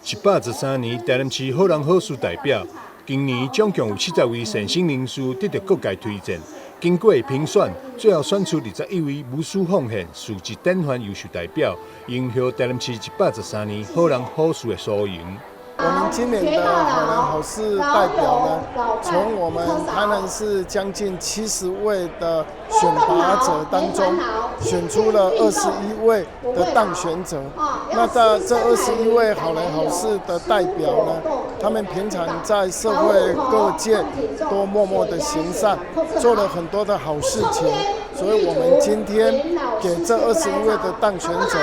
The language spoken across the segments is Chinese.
113年台南市好人好事代表，今年总共有70位善心人士得到各界推荐。经过评选，最后选出21位无私奉献、素质典范优秀代表，赢获台南市113年好人好事的殊荣。我们今年的好人好事代表呢，从我们台南市将近70位的选拔者当中，选出了21位的当选者。那在这21位好人好事的代表呢，他们平常在社会各界都默默的行善，做了很多的好事情。所以我们今天给这21位的当选者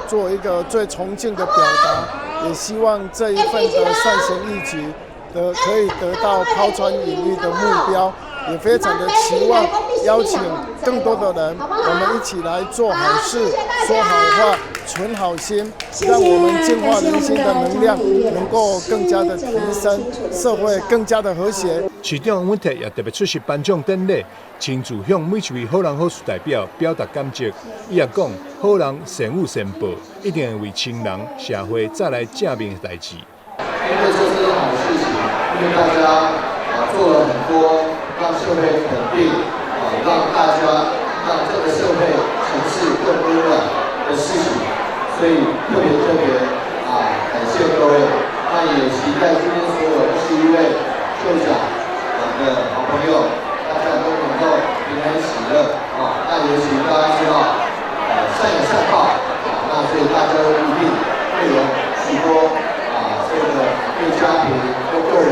做一个最崇敬的表达，也希望这一份的善行义举可以得到抛砖引玉的目标，也非常的期望邀请更多的人，我们一起来做好事、说好话、存好心，让我们净化人心的能量能够更加的提升，社会更加的和谐。市长阮特也特别出席颁奖典礼，亲自向每一位好人好事代表表达感激。伊也讲，好人善有善报，一定会为亲人、社会带来正面的代志。因为做这件好事情，因为大家做了很多让社会肯定让大家让这个社会城市更温暖的事情，所以特别感谢各位。那也期待今天所有21位秀奖的好朋友，大家都能够平安喜乐那尤其大家知道善有善报那所以大家都一定会有许多这个对家庭、对个人，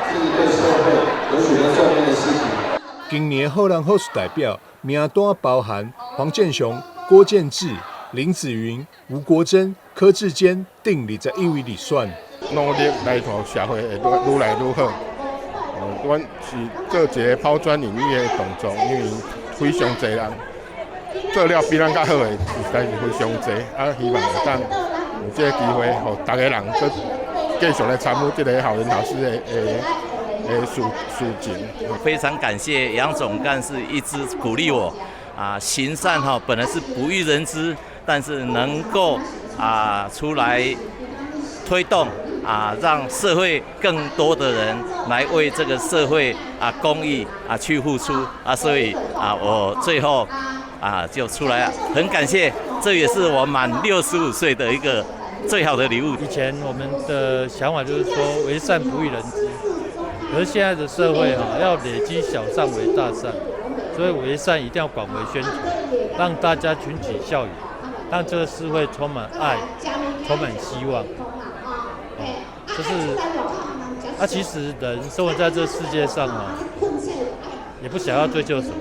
甚至对社会有许多正面的事情。今年好人好事代表名单包含黄建雄、郭建志、林子云、吴国珍、柯志坚等21位入选。努力来互社会会愈来愈好。阮是做一个抛砖引玉的动作，因为非常侪人做了比咱较好的，实在是非常侪。希望会当有这个机会，互大家人继续来参与这个好人好事的事情。非常感谢杨总干事一直鼓励我行善本来是不欲人知，但是能够出来推动让社会更多的人来为这个社会公益去付出所以我最后就出来很感谢，这也是我满65岁的一个最好的礼物。以前我们的想法就是说为善不欲人知，可是现在的社会要累积小善为大善，所以为善一定要广为宣传，让大家群起效尤，让这个社会充满爱，充满希望。就是其实人生活在这世界上也不想要追求什么，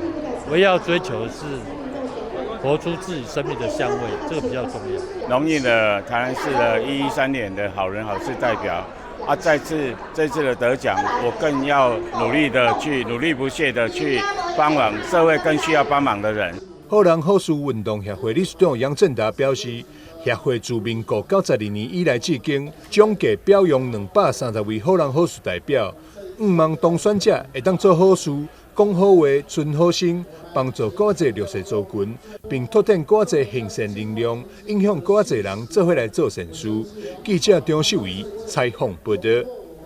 唯一要追求的是活出自己生命的香味，这个比较重要。荣幸的台南市的113年的好人好事代表这次的得奖，我更要努力不懈的去帮忙社会更需要帮忙的人。好人好事运动协会理事长杨正达表示，协会自民国92年以来至今，总计表扬230位好人好事代表，希望当选者会当做好事、讲好话、存好心，帮助更多弱势族群，并拓展更多行善能量，影响更多人做伙来做善事。记者张秀仪采访报道。